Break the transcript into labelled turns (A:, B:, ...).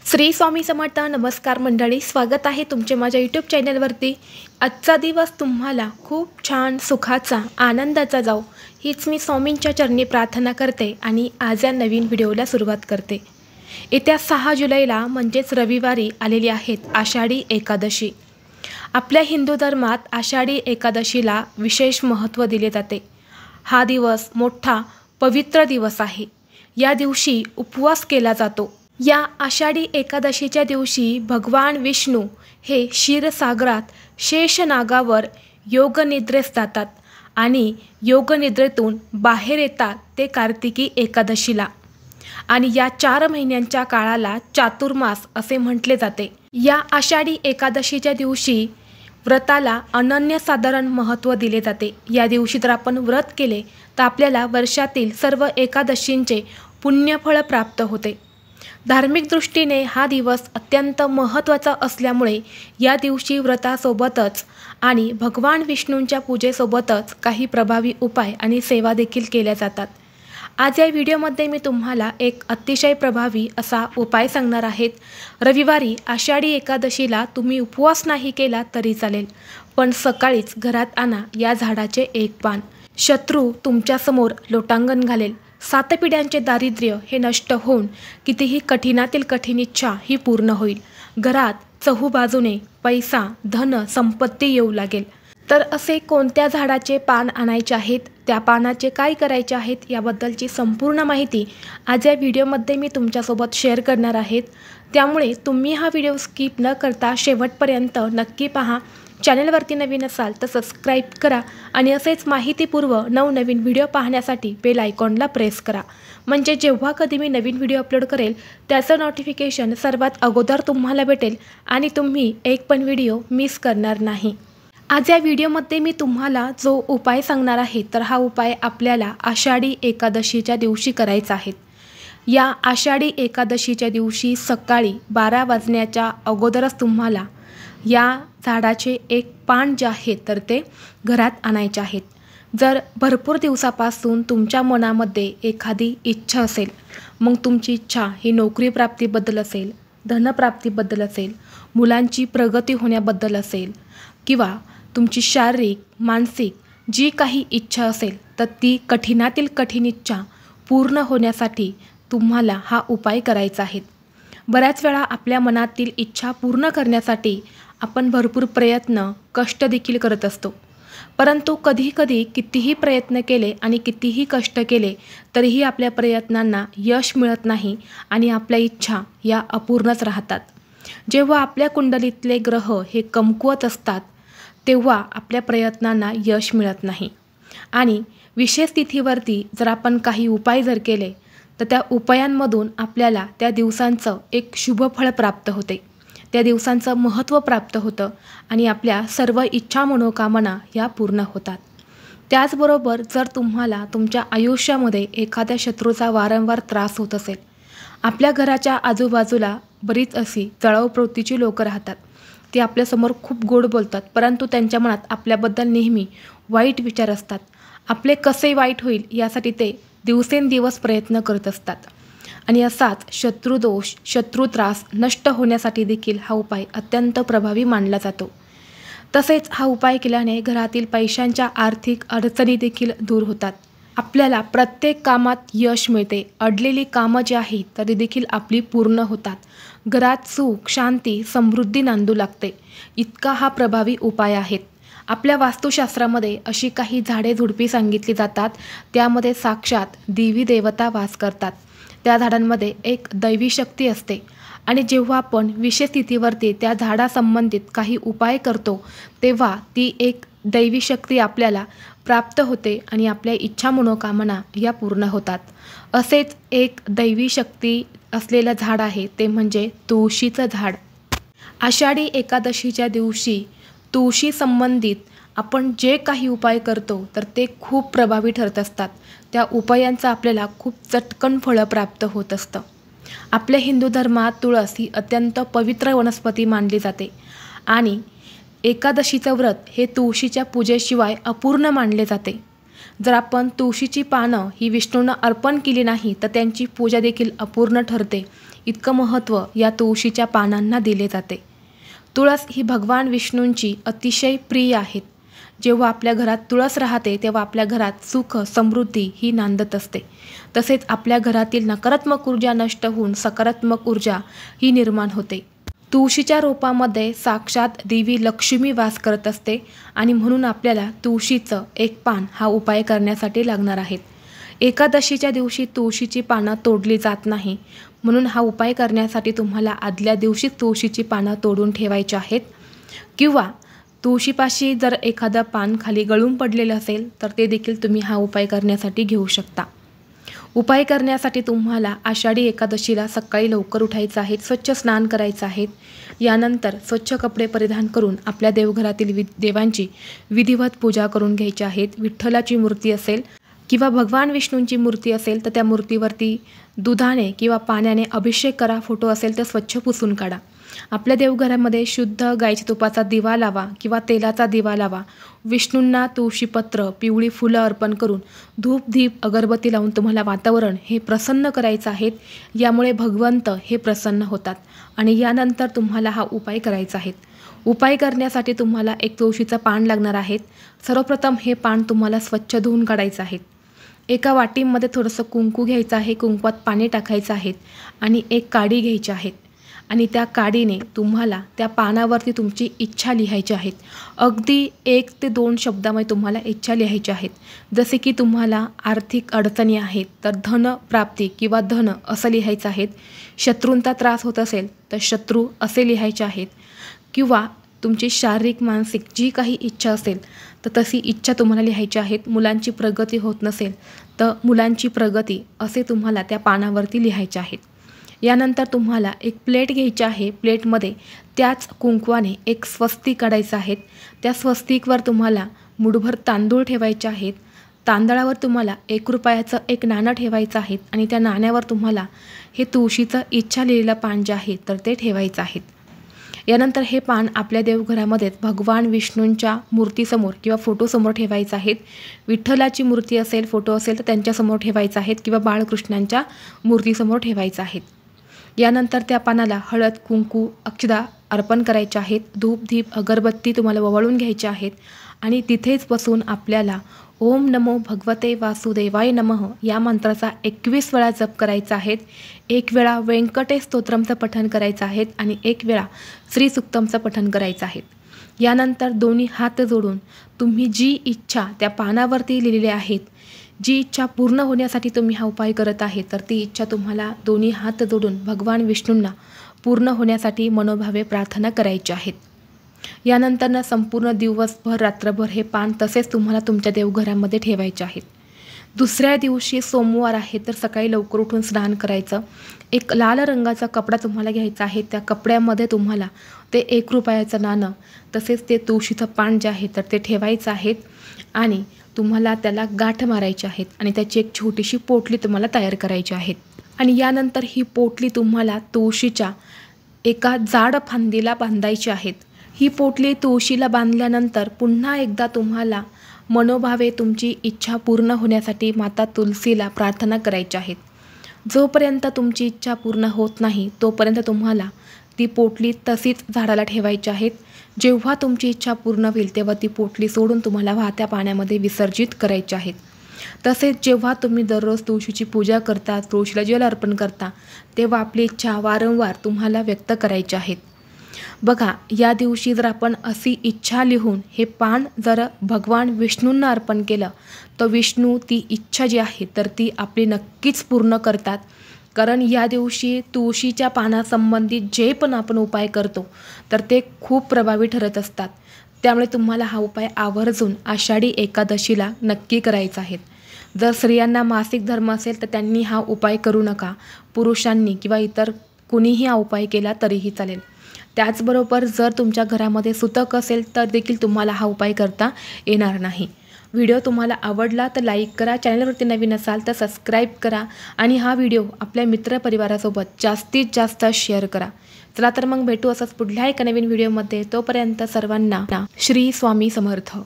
A: श्री स्वामी समर्थ. नमस्कार मंडळी, स्वागत आहे तुमचे माझ्या यूट्यूब चॅनलवरती. आजचा दिवस तुम्हाला खूप छान सुखाचा आनंदाचा जाऊ हीच मी स्वामींच्या चरणी प्रार्थना करते आणि आज या नवीन व्हिडिओला सुरुवात करते. येत्या 6 जुलैला म्हणजेच रविवारी आलेली आहेत आषाढी एकादशी. आपल्या हिंदू धर्मात आषाढी एकादशीला विशेष महत्त्व दिले जाते. हा दिवस मोठा पवित्र दिवस आहे. या दिवशी उपवास केला जातो. या आषाढी एकादशीच्या दिवशी भगवान विष्णू हे क्षीरसागरात शेषनागावर योगनिद्रेस जातात आणि योगनिद्रेतून बाहेर येतात ते कार्तिकी एकादशीला. आणि या 4 महिन्यांच्या काळाला चातुर्मास असे म्हटले जाते. या आषाढी एकादशीच्या दिवशी व्रताला अनन्यसाधारण महत्त्व दिले जाते. या दिवशी जर आपण व्रत केले तर आपल्याला वर्षातील सर्व एकादशींचे पुण्यफळ प्राप्त होते. धार्मिक दृष्टीने हा दिवस अत्यंत महत्त्वाचा असल्यामुळे या दिवशी व्रतासोबतच आणि भगवान विष्णूंच्या पूजेसोबतच काही प्रभावी उपाय आणि सेवा देखील केल्या जातात. आज या व्हिडिओमध्ये मी तुम्हाला एक अतिशय प्रभावी असा उपाय सांगणार आहेत. रविवारी आषाढी एकादशीला तुम्ही उपवास नाही केला तरी चालेल, पण सकाळीच घरात आणा या झाडाचे एक पान. शत्रू तुमच्यासमोर लोटांगण घालेल. 7 पिढ्यांचे दारिद्र्य हे नष्ट होऊन कितीही कठीणातील कठीण इच्छा ही पूर्ण होईल. घरात चहूबाजूने पैसा, धन, संपत्ती येऊ लागेल. तर असे कोणत्या झाडाचे पान आणायचे आहेत, त्या पानाचे काय करायचे आहेत याबद्दलची संपूर्ण माहिती आज या व्हिडिओमध्ये मी तुमच्यासोबत शेअर करणार आहेत. त्यामुळे तुम्ही हा व्हिडिओ स्किप न करता शेवटपर्यंत नक्की पहा. चॅनलवरती नवीन असाल तर सबस्क्राईब करा आणि असेच माहितीपूर्व नवनवीन व्हिडिओ पाहण्यासाठी बेल आयकॉनला प्रेस करा. म्हणजे जेव्हा कधी मी नवीन व्हिडिओ अपलोड करेल त्याचं नोटिफिकेशन सर्वात अगोदर तुम्हाला भेटेल आणि तुम्ही एक पण व्हिडिओ मिस करणार नाही. आज या व्हिडिओमध्ये मी तुम्हाला जो उपाय सांगणार आहे तर हा उपाय आपल्याला आषाढी एकादशीच्या दिवशी करायचा आहे. या आषाढी एकादशीच्या दिवशी सकाळी 12 वाजण्याच्या अगोदरच तुम्हाला या झाडाचे एक पान जे आहे तर ते घरात आणायचे आहेत. जर भरपूर दिवसापासून तुमच्या मनामध्ये एखादी इच्छा असेल, मग तुमची इच्छा ही नोकरी प्राप्तीबद्दल असेल, धनप्राप्तीबद्दल असेल, मुलांची प्रगती होण्याबद्दल असेल किंवा तुमची शारीरिक मानसिक जी काही इच्छा असेल तर ती कठीणातील कठीण इच्छा पूर्ण होण्यासाठी तुम्हाला हा उपाय करायचा आहे. बऱ्याच वेळा आपल्या मनातील इच्छा पूर्ण करण्यासाठी आपण भरपूर प्रयत्न कष्ट देखील करत असतो, परंतु कधीकधी कितीही प्रयत्न केले आणि कितीही कष्ट केले तरीही आपल्या प्रयत्नांना यश मिळत नाही आणि आपल्या इच्छा या अपूर्णच राहतात. जेव्हा आपल्या कुंडलीतले ग्रह हे कमकुवत असतात तेव्हा आपल्या प्रयत्नांना यश मिळत नाही. आणि विशेष तिथीवरती जर आपण काही उपाय जर केले तर त्या उपायांमधून आपल्याला त्या दिवसांचं एक शुभ फळ प्राप्त होते, त्या दिवसांचं महत्त्व प्राप्त होतं आणि आपल्या सर्व इच्छा मनोकामना या पूर्ण होतात. त्याचबरोबर जर तुम्हाला तुमच्या आयुष्यामध्ये एखाद्या शत्रूचा वारंवार त्रास होत असेल, आपल्या घराच्या आजूबाजूला बरीच अशी जळाऊ प्रवृत्तीची लोकं राहतात. ते आपल्यासमोर खूप गोड बोलतात, परंतु त्यांच्या मनात आपल्याबद्दल नेहमी वाईट विचार असतात. आपले कसे वाईट होईल यासाठी ते दिवसेंदिवस प्रयत्न करत असतात. आणि असाच शत्रुदोष, शत्रुत्रास नष्ट होण्यासाठी देखील हा उपाय अत्यंत प्रभावी मानला जातो. तसेच हा उपाय केल्याने घरातील पैशांच्या आर्थिक अडचणी देखील दूर होतात. आपल्याला प्रत्येक कामात यश मिळते. अडलेली कामं जी आहेत तर ती देखील आपली पूर्ण होतात. घरात सुख, शांती, समृद्धी नांदू लागते. इतका हा प्रभावी उपाय आहे. आपल्या वास्तुशास्त्रामध्ये अशी काही झाडे झुडपी सांगितली जातात, त्यामध्ये साक्षात देवी देवता वास करतात. त्या झाडांमध्ये एक दैवी शक्ती असते आणि जेव्हा आपण विशेष तिथीवरती त्या झाडासंबंधित काही उपाय करतो तेव्हा ती एक दैवी शक्ती आपल्याला प्राप्त होते आणि आपल्या इच्छा मनोकामना या पूर्ण होतात. असेच एक दैवी शक्ती असलेलं झाड आहे ते म्हणजे तुळशीचं झाड. आषाढी एकादशीच्या दिवशी तुळशी संबंधित आपण जे काही उपाय करतो तर ते खूप प्रभावी ठरत असतात. त्या उपायांचं आपल्याला खूप चटकन फळं प्राप्त होत असतं. आपल्या हिंदू धर्मात तुळस ही अत्यंत पवित्र वनस्पती मानली जाते आणि एकादशीचं व्रत हे तुळशीच्या पूजेशिवाय अपूर्ण मानले जाते. जर आपण तुळशीची पानं ही विष्णूंना अर्पण केली नाही तर त्यांची पूजा देखील अपूर्ण ठरते. इतकं महत्त्व या तुळशीच्या पानांना दिले जाते। तुळस ही भगवान विष्णूंची अतिशय प्रिय आहेत। जेव्हा आपल्या घरात तुळस राहते तेव्हा आपल्या घरात सुख समृद्धी ही नांदत असते। तसेच आपल्या घरातील नकारात्मक ऊर्जा नष्ट होऊन सकारात्मक ऊर्जा ही निर्माण होते। तुळशीच्या रोपामध्ये साक्षात देवी लक्ष्मी वास करत असते आणि म्हणून आपल्याला तुळशीचं एक पान हा उपाय करण्यासाठी लागणार आहेत। एकादशीच्या दिवशी तुळशीची पानं तोडली जात नाही, म्हणून हा उपाय करण्यासाठी तुम्हाला आदल्या दिवशी तुळशीची पानं तोडून ठेवायची आहेत किंवा तुळशीपाशी जर एखादं पान खाली गळून पडलेलं असेल तर ते देखील तुम्ही हा उपाय करण्यासाठी घेऊ शकता। उपाय करण्यासाठी तुम्हाला आषाढी एकादशीला सकाळी लवकर उठायचं आहे, स्वच्छ स्नान करायचं आहे। यानंतर स्वच्छ कपडे परिधान करून आपल्या देवघरातील देवांची विधिवत पूजा करून घ्यायची आहे। विठ्ठलाची मूर्ती असेल किंवा भगवान विष्णूंची मूर्ती असेल तर त्या मूर्तीवरती दुधाने किंवा पाण्याने अभिषेक करा। फोटो असेल तर स्वच्छ पुसून काढा। आपल्या देवघरामध्ये शुद्ध गायच्या तुपाचा दिवा लावा किंवा तेलाचा दिवा लावा। विष्णूंना तुळशीपत्र, पिवळी फुलं अर्पण करून धूप दीप अगरबत्ती लावून तुम्हाला वातावरण हे प्रसन्न करायचं आहे। यामुळे भगवंत हे प्रसन्न होतात आणि यानंतर तुम्हाला हा उपाय करायचा आहे। उपाय करण्यासाठी तुम्हाला एक तुळशीचं पान लागणार आहे। सर्वप्रथम हे पान तुम्हाला स्वच्छ धुवून काढायचं आहे। एका वाटीमध्ये थोडंसं कुंकू घ्यायचं आहे, कुंकवात पाणी टाकायचं आहे आणि एक काडी घ्यायची आहे आणि त्या काडीने तुम्हाला त्या पानावरती तुमची इच्छा लिहायची आहे। अगदी 1 ते 2 शब्दामध्ये तुम्हाला इच्छा लिहायची आहेत। जसे की तुम्हाला आर्थिक अडचणी आहेत तर धन प्राप्ती किंवा धन असं लिहायचं आहे। शत्रूंचा त्रास होत असेल तर शत्रू असे लिहायचे आहेत किंवा तुमची शारीरिक मानसिक जी काही इच्छा असेल तर तशी इच्छा तुम्हाला लिहायची आहे। मुलांची प्रगती होत नसेल तर मुलांची प्रगती असे तुम्हाला त्या पानावरती लिहायचे आहेत। यानंतर तुम्हाला एक प्लेट घ्यायची आहे। प्लेटमध्ये त्याच कुंकवाने एक स्वस्तिक काढायचं आहे। त्या स्वस्तिकवर तुम्हाला मुठभर तांदूळ ठेवायचे आहेत। तांदळावर तुम्हाला 1 रुपयाचं एक नाणं ठेवायचं आहे आणि त्या नाण्यावर तुम्हाला हे तुळशीचं इच्छा लिहिलेलं पान जे आहे तर ते ठेवायचं आहे। यानंतर हे पान आपल्या देवघरामध्ये भगवान विष्णूंच्या मूर्तीसमोर किंवा फोटोसमोर ठेवायचं आहे। विठ्ठलाची मूर्ती असेल, फोटो असेल तर त्यांच्यासमोर ठेवायचं आहे किंवा बाळकृष्णांच्या मूर्तीसमोर ठेवायचं आहे। यानंतर त्या पानाला हळद, कुंकू, अक्षदा अर्पण करायचे आहेत। धूप दीप अगरबत्ती तुम्हाला ओवाळून घ्यायची आहेत आणि तिथेच बसून आपल्याला ओम नमो भगवते वासुदेवाय नमः या मंत्राचा 21 वेळा जप करायचा आहे। 1 वेळा व्यंकटेश स्तोत्रमचं पठण करायचं आहे आणि 1 वेळा श्री सुक्तमचं पठण करायचं आहे। यानंतर दोन्ही हात जोडून तुम्ही जी इच्छा त्या पानावरती लिहिलेली आहेत, जी इच्छा पूर्ण होण्यासाठी तुम्ही हा उपाय करत आहे तर ती इच्छा तुम्हाला दोन्ही हात जोडून भगवान विष्णूंना पूर्ण होण्यासाठी मनोभावे प्रार्थना करायची आहेत। यानंतर संपूर्ण दिवसभर रात्रभर हे पान तसेच तुम्हाला तुमच्या देवघरामध्ये ठेवायचे आहेत। दुसऱ्या दिवशी सोमवार आहे तर सकाळी लवकर उठून स्नान करायचं। एक लाल रंगाचा कपडा तुम्हाला घ्यायचा आहे। त्या कपड्यामध्ये तुम्हाला ते 1 रुपयाचं नाणं तसेच ते तुळशीचं पान जे आहे तर ते ठेवायचं आहे आणि तुम्हाला त्याला गाठ मारायची आहेत आणि त्याची एक छोटीशी पोटली तुम्हाला तयार करायची आहे आणि यानंतर ही पोटली तुम्हाला तुळशीच्या एका जाड फांदीला बांधायची आहेत। ही पोटली तुळशीला बांधल्यानंतर पुन्हा एकदा तुम्हाला मनोभावे तुमची इच्छा पूर्ण होण्यासाठी माता तुलसीला प्रार्थना करायची आहे। जोपर्यंत तुमची इच्छा पूर्ण होत नाही तोपर्यंत तुम्हाला ती पोटली तशीच झाडाला ठेवायची आहे। जेव्हा तुमची इच्छा पूर्ण होईल तेव्हा ती पोटली सोडून तुम्हाला वाहत्या पाण्यामध्ये विसर्जित करायची आहे। तसेच जेव्हा तुम्ही दररोज तुळशीची पूजा करता, तुळशीला जल अर्पण करता तेव्हा आपली इच्छा वारंवार तुम्हाला व्यक्त करायची आहेत। बघा, या दिवशी जर आपण अशी इच्छा लिहून हे पान जर भगवान विष्णूंना अर्पण केलं तर विष्णू ती इच्छा जी आहे तर ती आपली नक्कीच पूर्ण करतात। कारण या दिवशी तुळशीच्या पानासंबंधित जे पण आपण उपाय करतो तर ते खूप प्रभावी ठरत असतात। त्यामुळे तुम्हाला हा उपाय आवर्जून आषाढी एकादशीला नक्की करायचा आहे। जर स्त्रियांना मासिक धर्म असेल तर त्यांनी हा उपाय करू नका। पुरुषांनी किंवा इतर कुणीही हा उपाय केला तरीही चालेल। त्याचबरोबर जर तुमच्या घरामध्ये सुतक असेल तर देखील तुम्हाला हा उपाय करता येणार नाही। व्हिडिओ तुम्हाला आवडला तर लाईक करा, चॅनलवरती नवीन असाल तर सबस्क्राईब करा आणि हा व्हिडिओ आपल्या मित्रपरिवारासोबत जास्तीत जास्त शेअर करा। चला तर मग भेटू असंच पुढल्या एका नवीन व्हिडिओमध्ये। तोपर्यंत सर्वांना श्री स्वामी समर्थ।